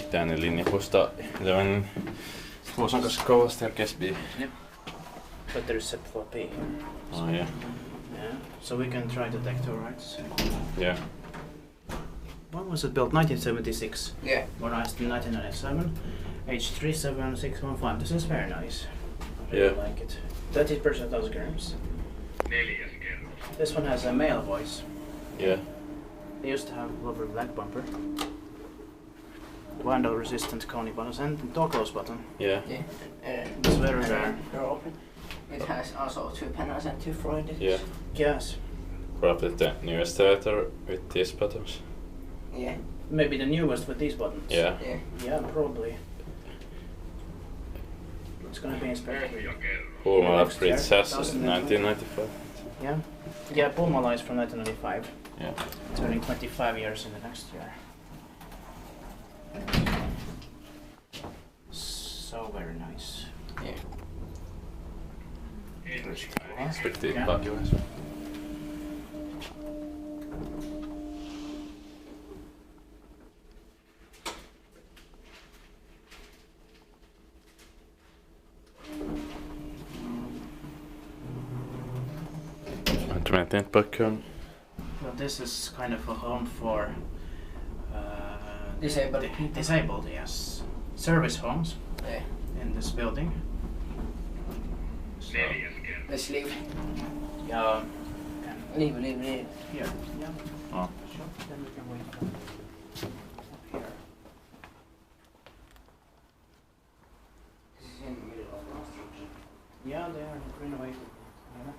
Itäinen Linjapuisto 11 Kuusankoski, Kouvola, staircase B. Yep. But there's set for P. Oh yeah. Yeah. So we can try to take two rides. Yeah. When was it built? 1976. Yeah. Modernized in 1997. H37615. This is very nice. I really like it. 30% those grams. This one has a male voice. Yeah. They used to have rubber black bumper. Vandal resistant Kone buttons and door close button. Yeah. It's very rare. They're open. It has also 2 panels and 2 floyded. Yeah. Yes. Probably the newest elevator with these buttons. Yeah. Maybe the newest with these buttons. Yeah. Yeah. Yeah, probably. It's gonna be inspected. Kouvola Fritz has 1995. Yeah. Yeah, Pullmala is from 1995. Yeah. Turning 25 years in the next year. So very nice. Yeah. It's pretty buggy as well. Well, this is kind of a home for Disabled. Disabled, yes. Service homes Yeah. in this building. So, Let's leave. yeah. Leave. Here. Yeah. Oh. Sure. Then we can wait for up here. This is in the middle of construction. Yeah, they are renovated. Yeah.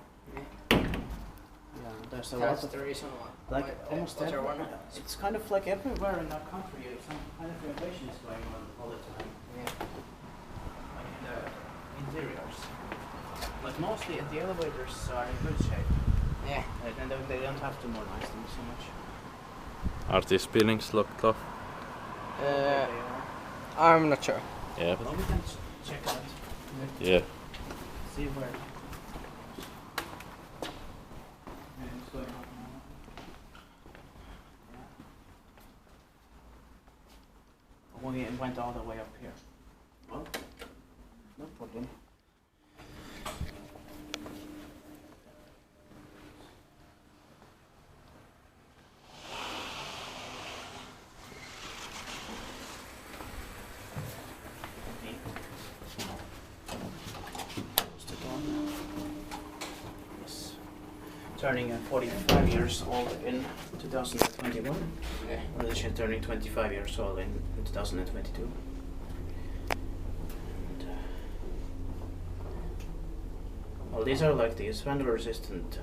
Yeah, there's a lot That's of the reason why. like almost what's every, our one? it's kind of like everywhere in our country, some kind of renovation is going on all the time. Yeah. Like in the interiors. But mostly the elevators are in good shape. Yeah. And they don't have to modernize them so much. Are these buildings locked off? There they are. I'm not sure. Yeah. Well, we can check out. Yeah. See where. Yeah, it's going on now. Yeah. We went all the way up here. Well, no problem. Yes. Turning 45 years old in 2021. Yeah. Well, she's turning 25 years old in 2022. And, well, these are like these vandal resistant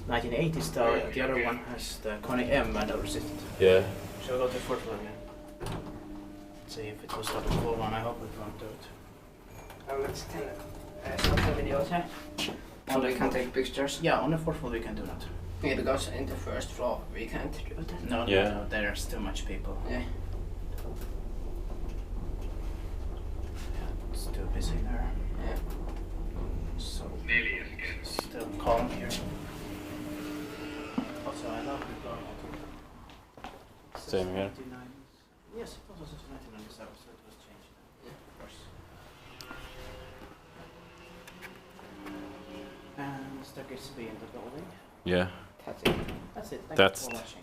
1980 style. The other one has the Kone M vandal resistant. Yeah. Shall we go to the fourth floor again? See if it will stop at full one. I hope it won't do it. Let's stop the video here. So we can take pictures. Yeah, on the fourth floor we can do that. Yeah, because in the first floor we can't do that. No, Yeah. no, there's too much people. Yeah. Yeah, it's too busy there. Yeah. So still calm here. Also, I love the floor. Same here. Yes, it was also 1997, so it was changed now. Yeah. Of course. And staircase B in the building. Yeah. That's it. That's it. Thank That's you for watching.